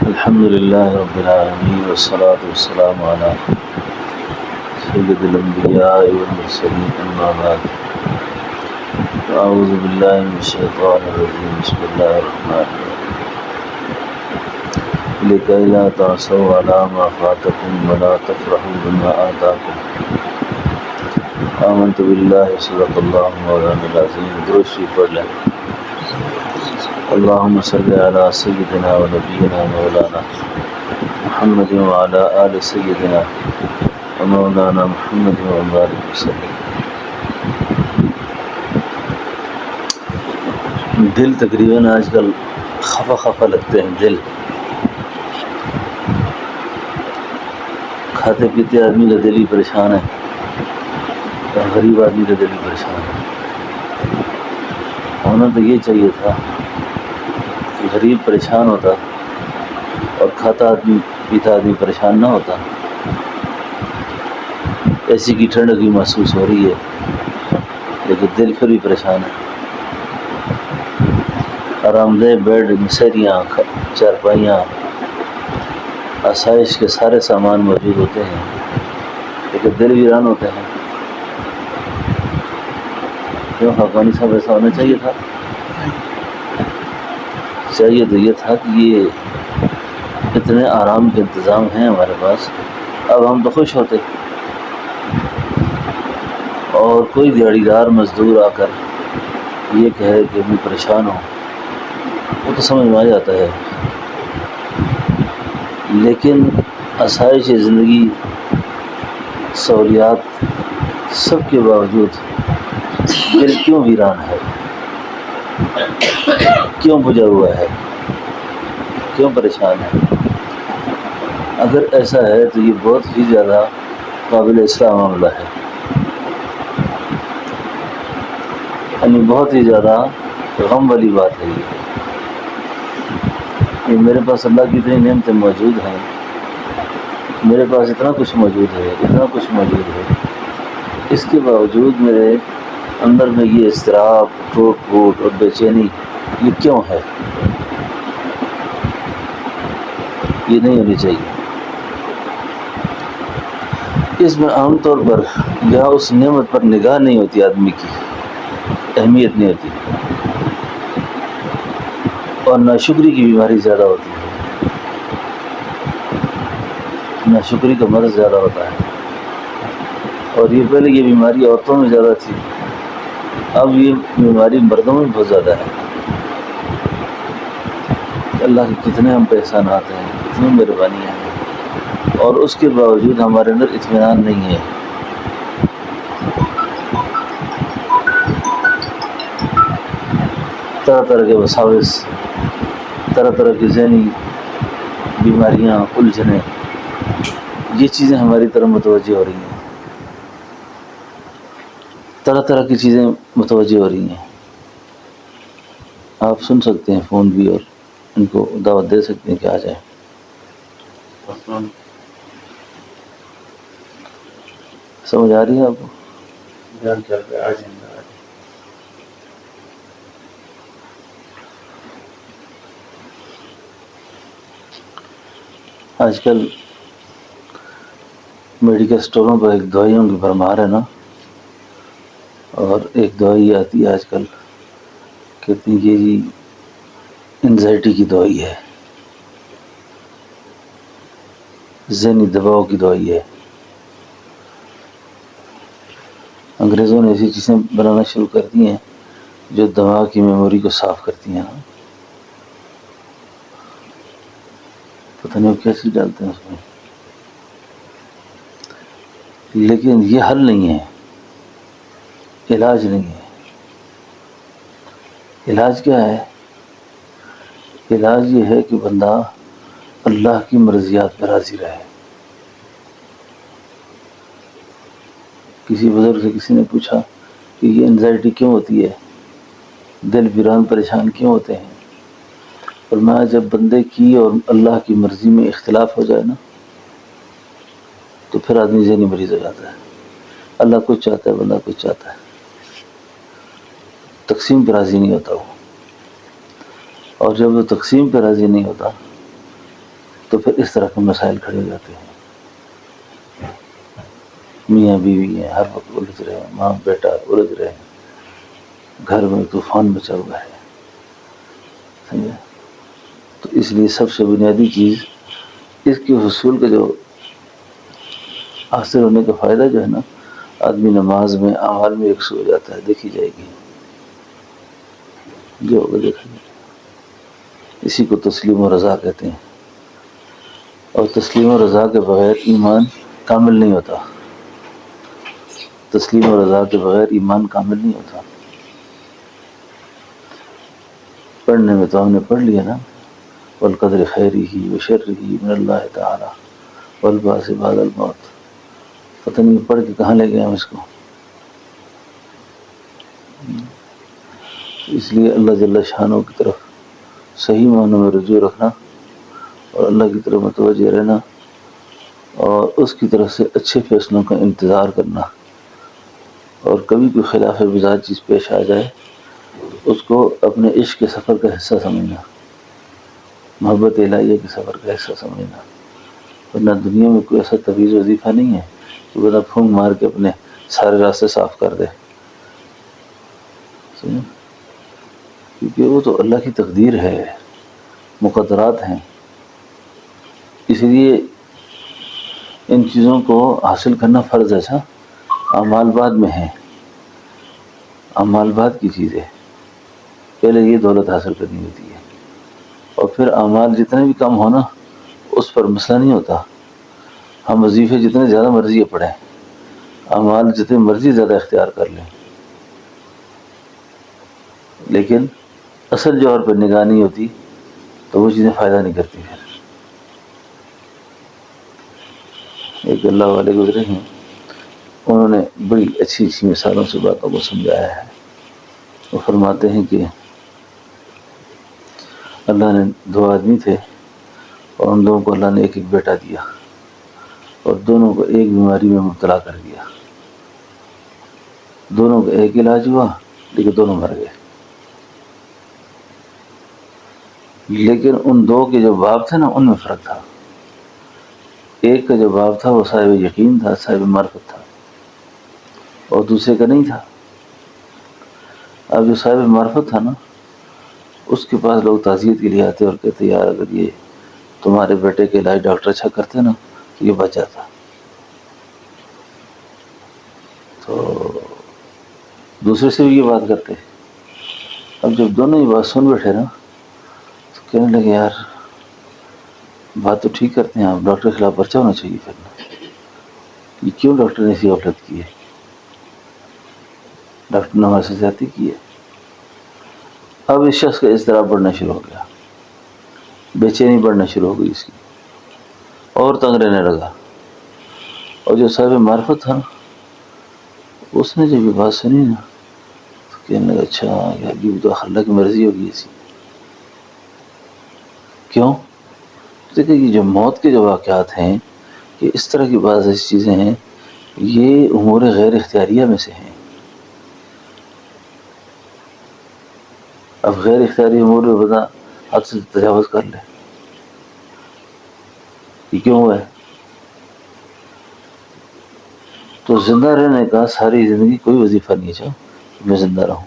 الحمد للہ رب العالمین والصلاة والسلام علی سید الانبیاء والمرسلین اما بعد اعوذ باللہ من الشیطان الرجیم بسم اللہ الرحمن الرحیم لکی لا تعصوا علی ما فاتکم ولا تفرحوا بما آتاکم آمنت باللہ صدق اللہ مولانا العظیم. درود شریف پڑھ لیں. اللہم صلی علی سیدنا و نبینا مولانا محمد وعلی آل سیدنا و مولانا محمد و بارک وسلم. دل تقریباً آج کل خفا خفا لگتے ہیں. دل کھاتے پیتے آدمی کا دل ہی پریشان ہے، غریب آدمی کا دل ہی پریشان ہے. ہونا تو یہ چاہیے تھا کہ غریب پریشان ہوتا اور کھاتا آدمی پیتا آدمی پریشان نہ ہوتا. ایسی کی ٹھنڈک بھی محسوس ہو رہی ہے لیکن دل پھر بھی پریشان ہے. آرام دہ بیڈ، مسریاں، چارپائیاں، آسائش کے سارے سامان موجود ہوتے ہیں لیکن دل ویران ہوتے ہیں. کیوں حقانی صاحب؟ ایسا ہونا چاہیے تھا. چاہیے تو یہ تھا کہ یہ اتنے آرام کے انتظام ہیں ہمارے پاس، اب ہم تو خوش ہوتے. اور کوئی دیہڑی دار مزدور آ کر یہ کہے کہ میں پریشان ہوں، وہ تو سمجھ میں آ جاتا ہے. لیکن آسائش زندگی، سہولیات سب کے باوجود دل کیوں ویران ہے؟ کیوں بجھا ہوا ہے؟ کیوں پریشان ہے؟ اگر ایسا ہے تو یہ بہت ہی زیادہ قابل اصلاح معاملہ ہے. یعنی بہت ہی زیادہ غم والی بات ہے. یہ میرے پاس اللہ کی اتنی نعمتیں موجود ہیں، میرے پاس اتنا کچھ موجود ہے، اتنا کچھ موجود ہے، اس کے باوجود میرے اندر میں یہ اضطراب، ٹوٹ پھوٹ اور بے چینی یہ کیوں ہے؟ یہ نہیں ہونی چاہیے. اس میں عام طور پر یا اس نعمت پر نگاہ نہیں ہوتی، آدمی کی اہمیت نہیں ہوتی، اور ناشکری کی بیماری زیادہ ہوتی ہے. ناشکری کا مرض زیادہ ہوتا ہے. اور یہ پہلے یہ بیماری عورتوں میں زیادہ تھی، اب یہ بیماری مردوں میں بہت زیادہ ہے. اللہ کے کتنے ہم پہ احسانات ہیں، کتنی مہربانیاں ہیں، اور اس کے باوجود ہمارے اندر اطمینان نہیں ہے. طرح طرح کے وساوس، طرح طرح کی ذہنی بیماریاں، الجھنیں، یہ چیزیں ہماری طرف متوجہ ہو رہی ہیں. طرح طرح کی چیزیں متوجہ ہو رہی ہیں. آپ سن سکتے ہیں فون بھی، اور ان کو دعوت دے سکتے ہیں کہ آ جائیں. سمجھ آ رہی ہے آپ کو؟ آج کل میڈیکل اسٹوروں پر ایک دوائیوں کی بھرمار ہے نا، اور ایک دوائی آتی ہے آج کل، کہتی ہیں کہ جی انزائٹی کی دوائی ہے، ذہنی دباؤ کی دوائی ہے. انگریزوں نے ایسی چیزیں بنانا شروع کر دی ہیں جو دماغ کی میموری کو صاف کرتی ہیں. پتہ نہیں وہ کیا چیز ڈالتے ہیں اس میں، لیکن یہ حل نہیں ہے، علاج نہیں ہے. علاج کیا ہے؟ علاج یہ ہے کہ بندہ اللہ کی مرضیات پر راضی رہے. کسی بزرگ سے کسی نے پوچھا کہ یہ انزائٹی کیوں ہوتی ہے، دل ویران پریشان کیوں ہوتے ہیں؟ فرمایا جب بندے کی اور اللہ کی مرضی میں اختلاف ہو جائے نا تو پھر آدمی ذہنی مریض ہو جاتا ہے. اللہ کچھ چاہتا ہے، بندہ کچھ چاہتا ہے، تقسیم پر راضی نہیں ہوتا وہ. اور جب وہ تقسیم پہ راضی نہیں ہوتا تو پھر اس طرح کے مسائل کھڑے ہو جاتے ہیں. میاں بیوی ہیں ہر وقت الجھ رہے ہیں، ماں بیٹا الجھ رہے ہیں، گھر میں طوفان مچا ہوا ہے. سمجھا؟ تو اس لیے سب سے بنیادی چیز اس کے حصول کا جو حاصل ہونے کا فائدہ جو ہے نا، آدمی نماز میں اعمال میں یکسو ہو جاتا ہے. دیکھی جائے گی جو ہوگا دیکھا جائے. اسی کو تسلیم و رضا کہتے ہیں. اور تسلیم و رضا کے بغیر ایمان کامل نہیں ہوتا. تسلیم و رضا کے بغیر ایمان کامل نہیں ہوتا. پڑھنے میں تو ہم نے پڑھ لیا نا، والقدر خیرہ وشرہ من اللہ تعالی والبعث بعد الموت. پتہ نہیں پڑھ کے کہاں لے گئے ہم اس کو. اس لیے اللہ جل شانہ کی طرف صحیح معنوں میں رجوع رکھنا اور اللہ کی طرف متوجہ رہنا اور اس کی طرف سے اچھے فیصلوں کا انتظار کرنا، اور کبھی کوئی خلاف مزاج چیز پیش آ جائے اس کو اپنے عشق کے سفر کا حصہ سمجھنا، محبت الہیہ کے سفر کا حصہ سمجھنا. ورنہ دنیا میں کوئی ایسا طویل وظیفہ نہیں ہے کہ بندہ پھونک مار کے اپنے سارے راستے صاف کر دے. کیونکہ وہ تو اللہ کی تقدیر ہے، مقدرات ہیں. اس لیے ان چیزوں کو حاصل کرنا فرض ہے. اعمال بعد میں ہیں، اعمال بعد کی چیز ہے. پہلے یہ دولت حاصل کرنی ہوتی ہے، اور پھر اعمال جتنے بھی کم ہونا اس پر مسئلہ نہیں ہوتا. ہم وظیفے جتنے زیادہ مرضی پڑھیں، اعمال جتنے مرضی زیادہ اختیار کر لیں، لیکن اصل جوہر پر نگاہ نہیں ہوتی تو وہ چیزیں فائدہ نہیں کرتی. پھر ایک اللہ والے گزرے ہیں، انہوں نے بڑی اچھی اچھی مثالوں سے باتوں کو سمجھایا ہے. وہ فرماتے ہیں کہ اللہ نے دو آدمی تھے اور ان دونوں کو اللہ نے ایک ایک بیٹا دیا اور دونوں کو ایک بیماری میں مبتلا کر دیا. دونوں کا ایک علاج ہوا لیکن دونوں مر گئے. لیکن ان دو کے جو باپ تھے نا ان میں فرق تھا. ایک کا جو باپ تھا وہ صاحب یقین تھا، صاحب معرفت تھا، اور دوسرے کا نہیں تھا. اب جو صاحب معرفت تھا نا، اس کے پاس لوگ تعزیت کے لیے آتے اور کہتے یار اگر یہ تمہارے بیٹے کے علاج ڈاکٹر اچھا کرتے نا تو یہ بچ جاتا. تو دوسرے سے بھی یہ بات کرتے. اب جب دونوں یہ بات سن بیٹھے نا تو کہنے لگے یار بات تو ٹھیک کرتے ہیں آپ، ڈاکٹر کے خلاف پرچہ ہونا چاہیے. پھر یہ کیوں ڈاکٹر نے ایسی غفلت کی ہے؟ ڈاکٹر نے ہمارے سے زیادتی کی ہے. اب اس شخص کا اضطراب بڑھنا شروع ہو گیا، بے چینی بڑھنا شروع ہو گئی اس کی، اور تنگ رہنے لگا. اور جو صاحب معرفت تھا اس نے جب یہ بات سنی نا تو کہنے لگا اچھا یار یہ تو اللہ کی مرضی ہوگی ایسی. کیوں؟ دیکھیں یہ جو موت کے جو واقعات ہیں کہ اس طرح کی بعض ایسی چیزیں ہیں، یہ امور غیر اختیاریہ میں سے ہیں. اب غیر اختیاری امور میں بندہ حد سے تجاوز کر لے، یہ کیوں ہوا ہے؟ تو زندہ رہنے کا ساری زندگی کوئی وظیفہ نہیں ہے کہ میں زندہ رہوں،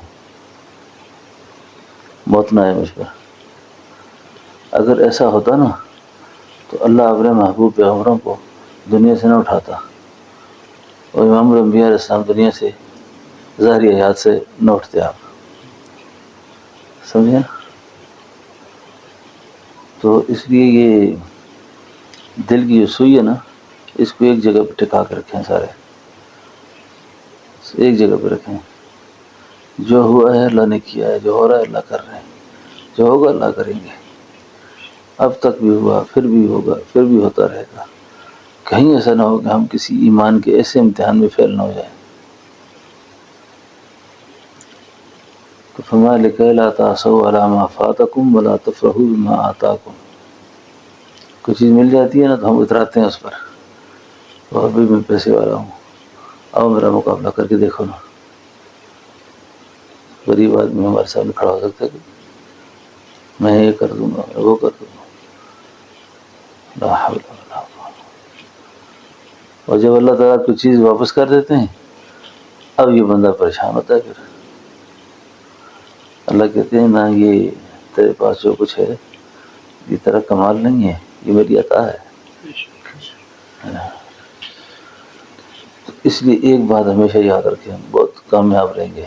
موت نہ آئے مجھ پر. اگر ایسا ہوتا نا تو اللہ اپنے محبوب پیغمبروں کو دنیا سے نہ اٹھاتا اور امام الانبیاء علیہ السلام دنیا سے ظاہری حیات سے نہ اٹھتے. آپ سمجھے؟ تو اس لیے یہ دل کی جو سوئی ہے نا اس کو ایک جگہ پہ ٹکا کے رکھیں، سارے ایک جگہ پہ رکھیں. جو ہوا ہے اللہ نے کیا ہے، جو ہو رہا ہے اللہ کر رہے ہیں، جو ہوگا اللہ کریں گے. اب تک بھی ہوا، پھر بھی ہوگا، پھر بھی ہوتا رہے گا. کہیں ایسا نہ ہو کہ ہم کسی ایمان کے ایسے امتحان میں فیل نہ ہو جائیں. تو فرمایا لکھے لا تأسوا علی ما فاتکم ولا تفرحوا بما آتاکم. کوئی چیز مل جاتی ہے نا تو ہم اتراتے ہیں اس پر، اور بھی میں پیسے والا ہوں، آؤ میرا مقابلہ کر کے دیکھو نا. غریب آدمی ہمارے سامنے کھڑا ہو سکتا ہے کہ میں یہ کر دوں گا، میں وہ کر دوں گا. لا حول ولا قوة. اور جب اللہ تعالیٰ کوئی چیز واپس کر دیتے ہیں اب یہ بندہ پریشان ہوتا ہے. پھر اللہ کہتے ہیں نہ یہ تیرے پاس جو کچھ ہے یہ تیرا کمال نہیں ہے، یہ میری عطا ہے. اس لیے ایک بات ہمیشہ یاد رکھیں، ہم بہت کامیاب رہیں گے،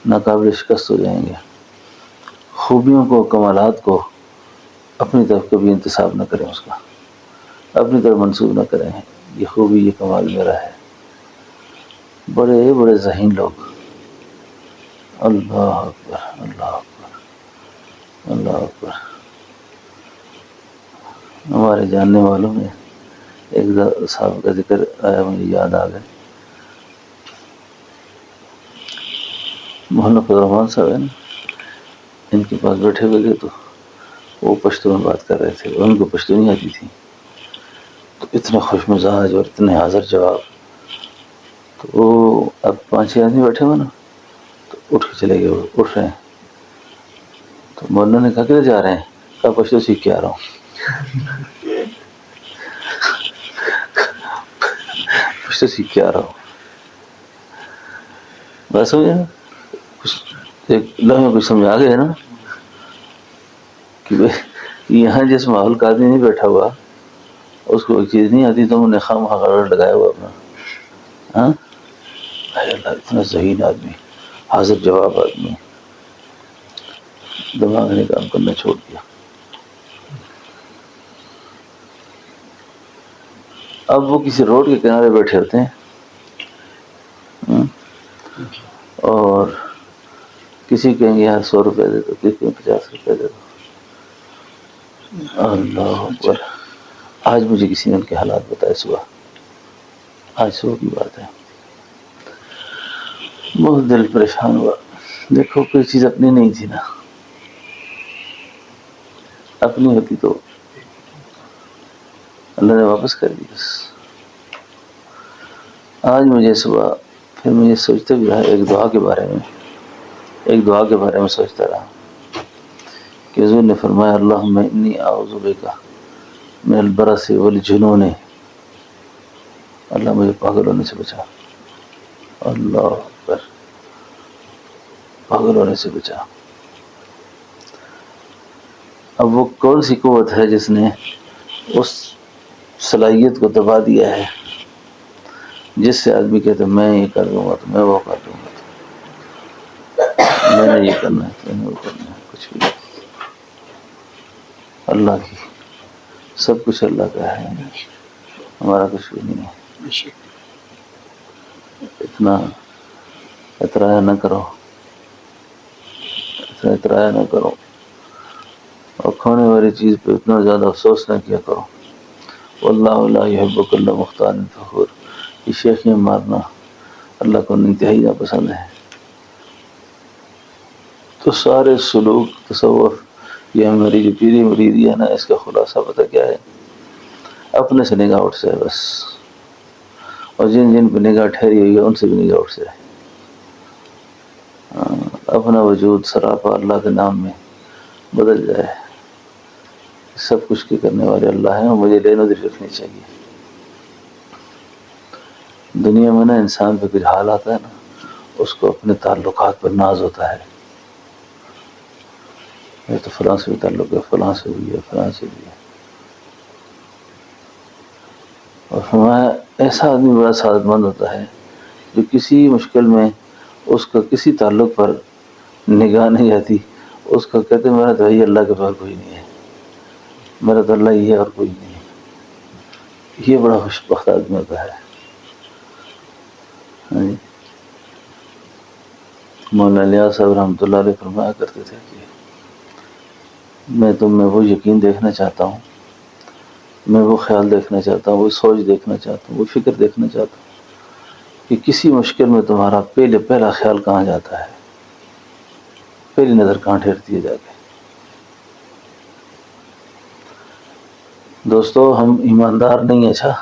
ناقابل شکست ہو جائیں گے. خوبیوں کو، کمالات کو اپنی طرف کبھی انتساب نہ کریں، اس کا اپنی طرف منسوب نہ کریں. یہ خوبی، یہ کمال میرا ہے. بڑے بڑے ذہین لوگ، اللہ اکبر اللہ اکبر اللہ اکبر. ہمارے جاننے والوں میں ایک صاحب کا ذکر آیا، مجھے یاد آ گئے. مولانا فضل الرحمان صاحب ہیں نا، ان کے پاس بیٹھے ہوئے تھے تو وہ پشتو میں بات کر رہے تھے. ان کو پشتو نہیں آتی تھی، تو اتنے خوش مزاج اور اتنے حاضر جواب. تو وہ اب 5-6 آدمی بیٹھے ہوئے نا، تو اٹھ کے چلے گئے. وہ اٹھ رہے ہیں تو مولانا نے کہا کدھر جا رہے ہیں؟ کہا پشتو سیکھ کے آ رہا ہوں. پشتو سیکھ کے آ رہا ہوں. بس ہو گیا. کچھ ایک لمحے کچھ سمجھ آ گئے نا کہ یہاں جس ماحول کا آدمی نہیں بیٹھا ہوا اس کو ایک چیز نہیں آتی تو انہوں نے خواہ غرض لگایا ہوا اپنا. ہاں اللہ، اتنا ذہین آدمی، حاضر جواب آدمی، دماغ نے کام کرنا چھوڑ دیا. اب وہ کسی روڈ کے کنارے بیٹھے ہوتے ہیں اور کسی کہیں گے یار 100 روپے دے دو، کسی کو 50 روپے دے دو. اللہ اکبر. آج مجھے کسی نے ان کے حالات بتائے صبح، آج صبح کی بات ہے. بہت دل پریشان ہوا. دیکھو کوئی چیز اپنی نہیں تھی نا، اپنی ہوتی تو اللہ نے واپس کر دی. بس آج مجھے صبح پھر مجھے سوچتے بھی رہا ایک دعا کے بارے میں سوچتا رہا کہ حضور نے فرمایا اللہم انی اعوذ بک من البرص والجنون. اللہ مجھے پاگل ہونے سے بچا. اللہ اکبر، پاگل ہونے سے بچا. اب وہ کون سی قوت ہے جس نے اس صلاحیت کو دبا دیا ہے جس سے آدمی کہتے میں یہ کر دوں گا تو میں وہ کر دوں گا، تو میں نے یہ کرنا ہے تو میں نے وہ کرنا ہے. کچھ بھی اللہ کی، سب کچھ اللہ کا ہے، ہمارا کچھ بھی نہیں ہے. اتنا اترایا نہ کرو، اتنا اترایا نہ کرو، اور کھانے والی چیز پہ اتنا زیادہ افسوس نہ کیا کرو. واللہ لا يحب كل مختال فخور. یہ شیخیاں مارنا اللہ کو انتہائی ناپسند ہے. تو سارے سلوک، تصوف، یہ ہماری جو پیری مریدی ہے نا، اس کا خلاصہ پتہ کیا ہے؟ اپنے سے نگاہ اٹھ سے بس، اور جن جن پہ نگاہ ٹھہری ہوئی ہے ان سے بھی نگاہ اٹھ سے. اپنا وجود سراپا اللہ کے نام میں بدل جائے. سب کچھ کے کرنے والے اللہ ہیں اور مجھے لین و دل رکھنی چاہیے. دنیا میں نا انسان پہ کچھ حال آتا ہے نا، اس کو اپنے تعلقات پر ناز ہوتا ہے. یہ تو فلاں سے بھی تعلق ہے، فلاں سے بھی ہے، فلاں سے بھی ہے. اور ہمارا ایسا آدمی بڑا سعادت مند ہوتا ہے جو کسی مشکل میں اس کا کسی تعلق پر نگاہ نہیں آتی، اس کو کہتے میرا تو یہ اللہ کے پاس کوئی نہیں ہے، میرا تو اللہ یہ اور کوئی نہیں ہے. یہ بڑا خوش بخت آدمی ہوتا ہے. مولانا الیاس صاحب رحمۃ اللہ علیہ فرمایا کرتے تھے کہ میں تم میں وہ یقین دیکھنا چاہتا ہوں، میں وہ خیال دیکھنا چاہتا ہوں، وہ سوچ دیکھنا چاہتا ہوں، وہ فکر دیکھنا چاہتا ہوں کہ کسی مشکل میں تمہارا پہلا خیال کہاں جاتا ہے، پہلی نظر کہاں ٹھہرتی ہے جا کے. دوستو ہم ایماندار نہیں ہیں. اچھا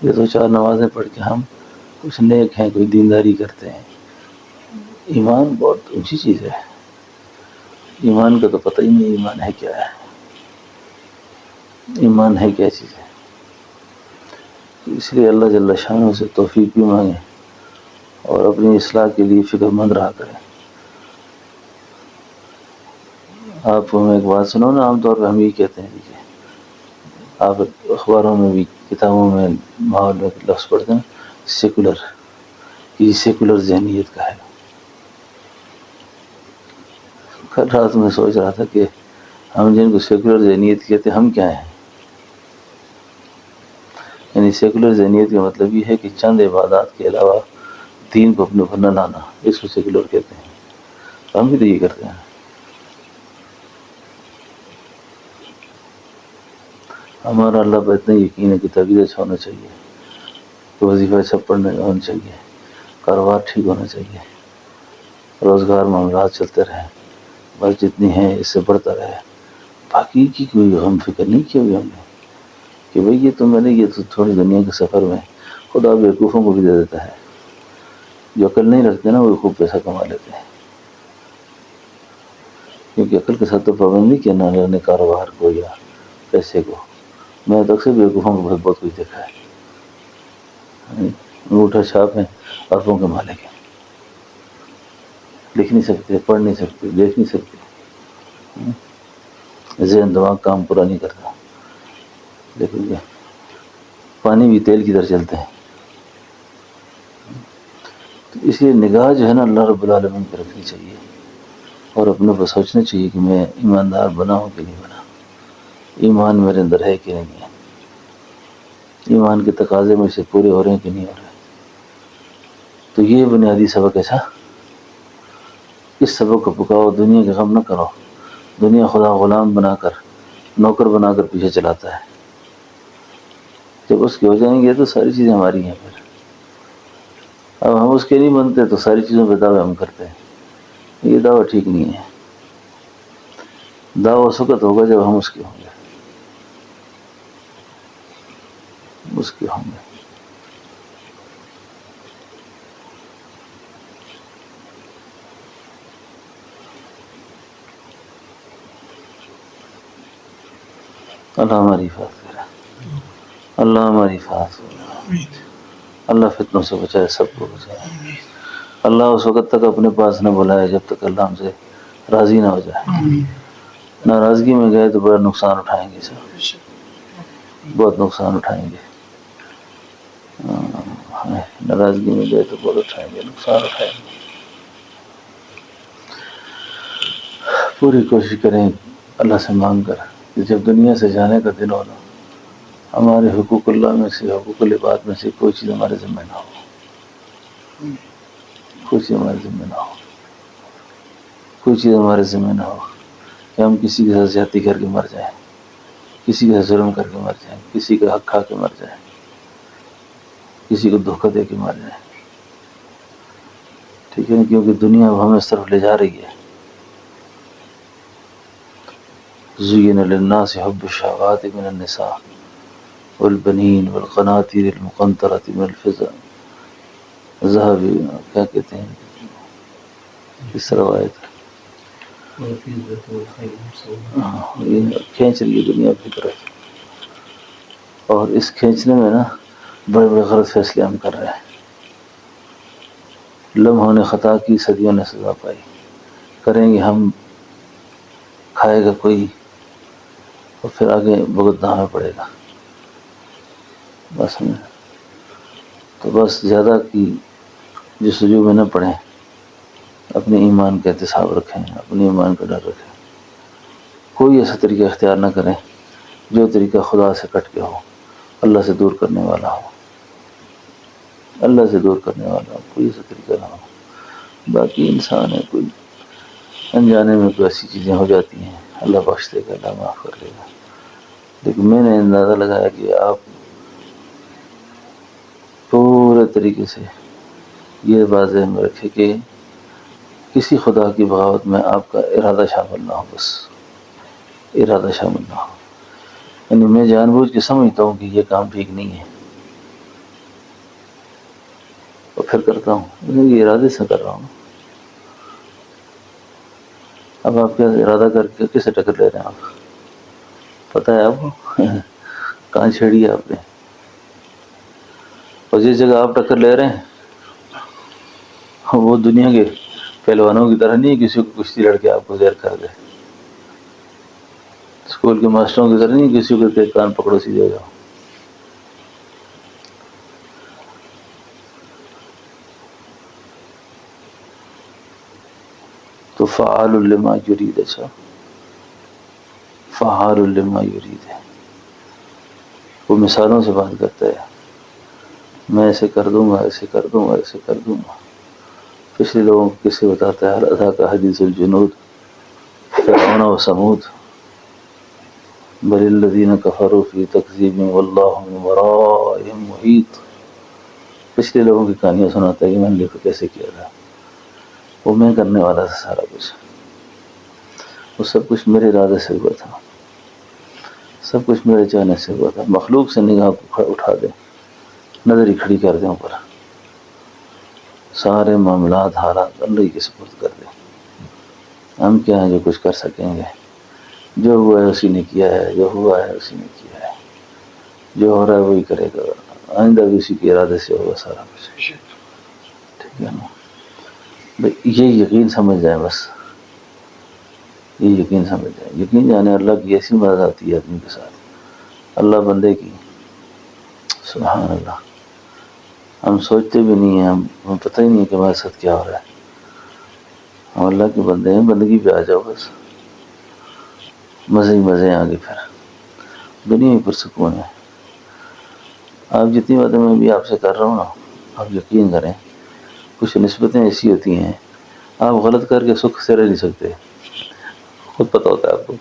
یہ 2-4 نمازیں پڑھ کے ہم کچھ نیک ہیں، کوئی دینداری کرتے ہیں. ایمان بہت اونچی چیز ہے. ایمان کا تو پتہ ہی نہیں ایمان ہے کیا ہے، ایمان ہے کیا چیز ہے۔ اس لیے اللہ جل شانہ سے توفیق بھی مانگیں اور اپنی اصلاح کے لیے فکر مند رہا کریں۔ آپ کو میں ایک بات سنو نا، عام طور پہ ہم یہ کہتے ہیں کہ آپ اخباروں میں بھی کتابوں میں ماحول میں لفظ پڑھتے ہیں سیکولر، یہ سیکولر ذہنیت کا ہے۔ کل رات میں سوچ رہا تھا کہ ہم جن کو سیکولر ذہنیت کہتے ہیں ہم کیا ہیں؟ یعنی سیکولر ذہنیت کا مطلب یہ ہے کہ چند عبادات کے علاوہ دین کو اپنے اوپر نہ لانا، اس کو سیکولر کہتے ہیں۔ ہم بھی تو یہ کرتے ہیں۔ ہمارا اللہ پر اتنا یقین ہے کہ طبیعت اچھا ہونا چاہیے، وظیفہ اچھا پڑھنا ہونا چاہیے، کاروبار ٹھیک ہونا چاہیے، روزگار معاملات چلتے رہیں، بس جتنی ہیں اس سے بڑھتا رہے، باقی کی کوئی غم فکر نہیں کیا ہوئی ہم نے کہ بھئی یہ تو میں نے یہ تو تھوڑی دنیا کے سفر میں خدا بیوقوفوں کو بھی دے دیتا ہے، جو عقل نہیں رکھتے نا وہ خوب پیسہ کما لیتے ہیں، کیونکہ عقل کے ساتھ تو پابندی کیا نہ رہنے کاروبار کو یا پیسے کو۔ میں تو اکثر بیوقوفوں کو بہت کچھ دیکھا ہے، انگوٹھا چھاپ ہیں، اربوں کے مالک ہیں، لکھ نہیں سکتے، پڑھ نہیں سکتے، دیکھ نہیں سکتے، ذہن دماغ کام پورا نہیں کرتا، لیکن پانی بھی تیل کی طرح چلتے ہیں۔ تو اس لیے نگاہ جو ہے نا اللہ رب العالمین پہ رکھنی چاہیے اور اپنے کو سوچنا چاہیے کہ میں ایماندار بنا ہوں کہ نہیں بنا، ایمان میرے اندر ہے کہ نہیں ہے، ایمان کے تقاضے میں سے پورے ہو رہے ہیں کہ نہیں ہو رہے۔ تو یہ بنیادی سبق ہے۔ اس سبق کو پکاؤ، دنیا کے غم نہ کرو، دنیا خدا غلام بنا کر نوکر بنا کر پیچھے چلاتا ہے، جب اس کے ہو جائیں گے تو ساری چیزیں ہماری ہیں۔ پھر اب ہم اس کے نہیں بنتے تو ساری چیزوں پہ دعوے ہم کرتے ہیں، یہ دعویٰ ٹھیک نہیں ہے۔ دعویٰ اس وقت ہوگا جب ہم اس کے ہوں گے، اس کے ہوں گے۔ اللہ ہماری حفاظت کرے، اللہ ہماری حفاظت کرے، اللہ فتنوں سے بچائے، سب کو بچائے۔ اللہ اس وقت تک اپنے پاس نہ بلائے جب تک اللہ ہم سے راضی نہ ہو جائے۔ ناراضگی میں گئے تو بڑا نقصان اٹھائیں گے، سب بہت نقصان اٹھائیں گے۔ ناراضگی میں گئے تو بہت اٹھائیں گے، نقصان اٹھائیں گے۔ پوری کوشش کریں اللہ سے مانگ کر کہ جب دنیا سے جانے کا دن ہونا، ہمارے حقوق اللہ میں سے، حقوق العباد میں سے کوئی چیز ہمارے ذمہ نہ ہو، کوئی چیز ہمارے ذمہ نہ ہو، کوئی چیز ہمارے ذمہ نہ ہو کہ ہم کسی کے ساتھ زیادتی کر کے مر جائیں، کسی کے ساتھ ظلم کر کے مر جائیں، کسی کا حق کھا کے مر جائیں، کسی کو دھوکہ دے کے مر جائیں، ٹھیک ہے نا؟ کیونکہ دنیا اب ہمیں اس طرف لے جا رہی ہے۔ زین للناس حب الشہوات من النساء والبنین والقناطیر المقنطرۃ من الذهب، کیا کہتے ہیں اس روایت، یہ کھینچ رہی ہے دنیا کی طرف، اور اس کھینچنے میں نا بڑے بڑے غلط فیصلے ہم کر رہے ہیں۔ لمحوں نے خطا کی، صدیوں نے سزا پائی، کریں گے ہم، کھائے گا کوئی، اور پھر آگے بھگتنا ہمیں پڑے گا۔ بس ہمیں تو بس زیادہ کی جستجو میں نہ پڑیں، اپنے ایمان کا احتساب رکھیں، اپنے ایمان کا ڈر رکھیں، کوئی ایسا طریقہ اختیار نہ کریں جو طریقہ خدا سے کٹ کے ہو، اللہ سے دور کرنے والا ہو، اللہ سے دور کرنے والا ہو، کوئی ایسا طریقہ نہ ہو۔ باقی انسان ہے، کوئی انجانے میں کوئی ایسی چیزیں ہو جاتی ہیں، اللہ بخش دے گا، اللہ معاف کر دے گا، لیکن میں نے اندازہ لگایا کہ آپ پورے طریقے سے یہ بات ذہن میں رکھے کہ کسی خدا کی بغاوت میں آپ کا ارادہ شامل نہ ہو، بس ارادہ شامل نہ ہو۔ یعنی میں جان بوجھ کے سمجھتا ہوں کہ یہ کام ٹھیک نہیں ہے اور پھر کرتا ہوں، یہ ارادے سے کر رہا ہوں۔ اب آپ کیا ارادہ کر کے کسے ٹکر لے رہے ہیں؟ آپ پتہ ہے آپ کو کہاں چھیڑی ہے آپ نے؟ اور جس جگہ آپ ٹکر لے رہے ہیں وہ دنیا کے پہلوانوں کی طرح نہیں کسی کو کشتی لڑ کے آپ کو زیر کر دے، اسکول کے ماسٹروں کی طرح نہیں کسی کو کہ کان پکڑو سیدھے ہو جاؤ۔ تو فعال لما یرید، اچھا فعال لما یرید ہے، وہ مثالوں سے بات کرتا ہے، میں ایسے کر دوں گا، ایسے کر دوں گا، ایسے کر دوں گا۔ پچھلے لوگوں کو کس سے بتاتا ہے؟ حل اتاک حدیث الجنود فرعون و ثمود بل الذین کفروا فی تکذیب واللہ من ورائہم محیط۔ پچھلے لوگوں کی کہانیاں سناتا ہے کہ میں نے دیکھو کیسے کیا تھا، وہ میں کرنے والا تھا سارا کچھ، وہ سب کچھ میرے ارادے سے ہوا تھا، سب کچھ میرے چاہنے سے ہوا تھا۔ مخلوق سے نگاہ کو اٹھا دیں، نظر ہی کھڑی کر دیں اوپر، سارے معاملات حالات اللہ کے سپرد کر دیں۔ ہم کیا ہیں جو کچھ کر سکیں گے؟ جو ہوا ہے اسی نے کیا ہے، جو ہوا ہے اسی نے کیا ہے، جو ہو رہا ہے وہی کرے گا، آئندہ بھی اسی کے ارادے سے ہوگا سارا کچھ، ٹھیک ہے نا؟ بھئی یہ یقین سمجھ جائیں، بس یہ یقین سمجھ جائیں۔ یقین جانے اللہ کی ایسی مدد آتی ہے آدمی کے ساتھ، اللہ بندے کی، سبحان اللہ، ہم سوچتے بھی نہیں ہیں، ہم پتہ ہی نہیں کہ ہمارے ساتھ کیا ہو رہا ہے۔ ہم اللہ کے بندے ہیں، بندگی پہ آ جاؤ بس، مزے ہی مزے ہیں آگے، پھر دنیا ہی پرسکون ہے۔ آپ جتنی باتیں میں بھی آپ سے کر رہا ہوں نا، آپ یقین کریں کچھ نسبتیں ایسی ہوتی ہیں آپ غلط کر کے سکھ سے رہ نہیں سکتے، خود پتہ ہوتا ہے آپ کو،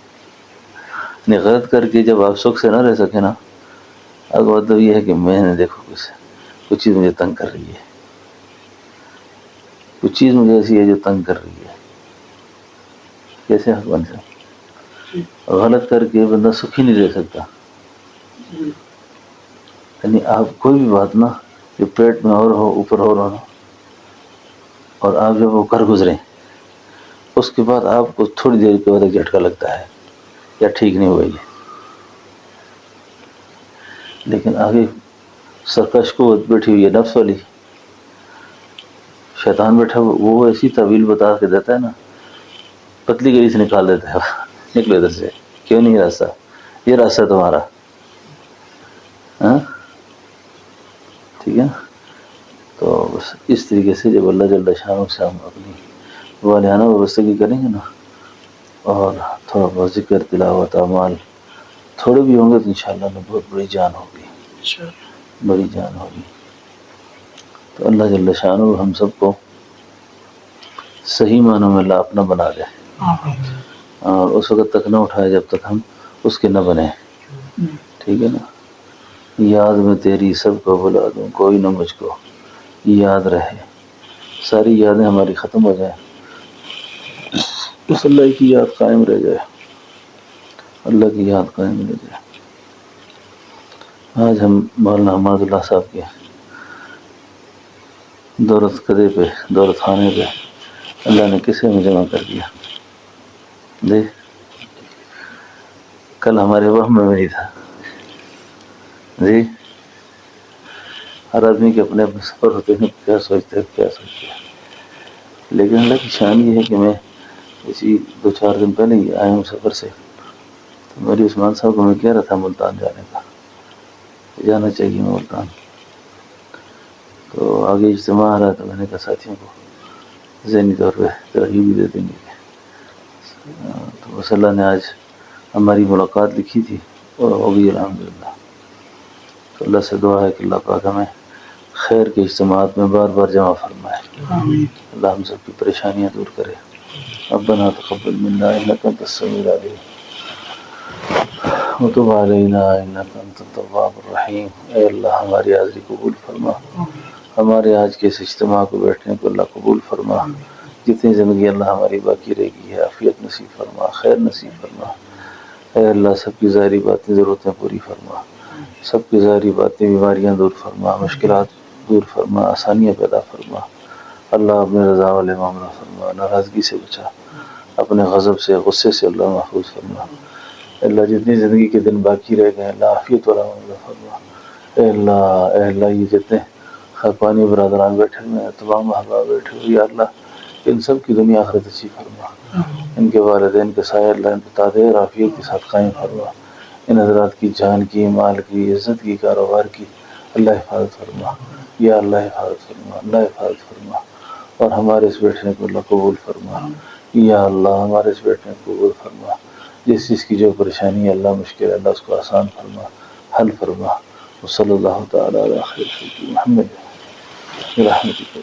نہیں غلط کر کے جب آپ سکھ سے نہ رہ سکے نا، اب مطلب یہ ہے کہ میں نے دیکھو کچھ چیز مجھے تنگ کر رہی ہے، کچھ چیز مجھے ایسی ہے جو تنگ کر رہی ہے۔ کیسے حق بن جائے؟ غلط کر کے بندہ سکھی نہیں رہ سکتا، یعنی آپ کوئی بھی بات نا جو پیٹ میں اور ہو، اوپر ہو رہا ہو، اور آپ جب وہ کر گزریں اس کے بعد آپ کو تھوڑی دیر کے بعد ایک جھٹکا لگتا ہے یا ٹھیک نہیں ہوا یہ، لیکن آگے سرکش کو بیٹھی ہوئی ہے نفس والی، شیطان بیٹھا وہ ایسی طویل بتا کے دیتا ہے نا، پتلی گلی سے نکال دیتا ہے، نکلو ادھر سے، کیوں نہیں راستہ، یہ راستہ تمہارا، ہاں ٹھیک ہے۔ تو بس اس طریقے سے جب اللہ جل شانہ سے ہم اپنی والہانہ وابستگی کریں گے نا، اور تھوڑا بہت ذکر تلاوت اعمال تھوڑے بھی ہوں گے تو انشاءاللہ بہت بڑی جان ہوگی، بڑی جان ہوگی۔ تو اللہ جل شانہ ہم سب کو صحیح معنوں میں اللہ اپنا بنا دے، اور اس وقت تک نہ اٹھائے جب تک ہم اس کے نہ بنیں، ٹھیک ہے نا۔ یاد میں تیری سب کو بلا دوں، کوئی نہ مجھ کو یاد رہے، ساری یادیں ہماری ختم ہو جائیں، بس اللہ کی یاد قائم رہ جائے، اللہ کی یاد قائم رہ جائے۔ آج ہم مولانا حماد اللہ صاحب کے دولت قدے پہ، دولت خانے پہ اللہ نے کسے میں جمع کر دیا، دیکھ کل ہمارے وہم میں نہیں تھا جی۔ ہر آدمی کے اپنے اپنے سفر ہوتے ہیں، کیا سوچتے ہیں کیا سوچتے ہیں، لیکن اللہ کی شان یہ ہے کہ میں اسی 2-4 دن پہلے ہی آیا ہوں سفر سے، تو میری عثمان صاحب کو میں کہہ رہا تھا ملتان جانے کا، جانا چاہیے ملتان، تو آگے اجتماع آ رہا تو میں نے کہا ساتھیوں کو ذہنی طور پہ ترغیب بھی دے دیں گے، تو بس اللہ نے آج ہماری ملاقات لکھی تھی اور ہو گئی الحمدللہ۔ تو اللہ سے دعا ہے کہ اللہ پاک ہمیں خیر کے اجتماعات میں بار بار جمع فرمائے، اللہ ہم سب کی پریشانیاں دور کرے۔ ربنا تقبل منا انک انت السمیع العلیم وتب علینا انک انت التواب الرحیم۔ اے اللہ ہماری حاضری قبول فرما، ہمارے آج کے اس اجتماع کو بیٹھنے کو اللہ قبول فرما، جتنی زندگی اللہ ہماری باقی رہ گئی ہے عافیت نصیب فرما، خیر نصیب فرما۔ اے اللہ سب کی ظاہری باتیں ضرورتیں پوری فرما، سب کی ظاہری باتیں بیماریاں دور فرما، مشکلات دور فرما، آسانیاں پیدا فرما، اللہ اپنے رضا والے معاملہ فرما، ناراضگی سے بچا، اپنے غضب سے غصے سے اللہ محفوظ فرما۔ اللہ جتنی زندگی کے دن باقی رہ گئے اللہ عافیت والا معاملہ فرما۔ اے اللہ یہ جتنے خاقانی برادران بیٹھے ہوئے ہیں، تمام احباب بیٹھے ہوئے، یا اللہ ان سب کی دنیا آخرت اچھی فرما، ان کے والدین کے سایہ اللہ ان پہ تادے اور عافیت کے ساتھ قائم فرما، ان حضرات کی جان کی، مال کی، عزت کی، کاروبار کی اللہ حفاظت فرما، یا اللہ حفاظت فرما، اللہ حفاظت فرما، اور ہمارے اس بیٹھنے کو اللہ قبول فرما، یا اللہ ہمارے اس بیٹھنے کو قبول فرما، جس چیز کی جو پریشانی ہے اللہ مشکل ہے اللہ اس کو آسان فرما، حل فرما۔ وصلی اللہ تعالی علی خیر خلق محمد برحمتک۔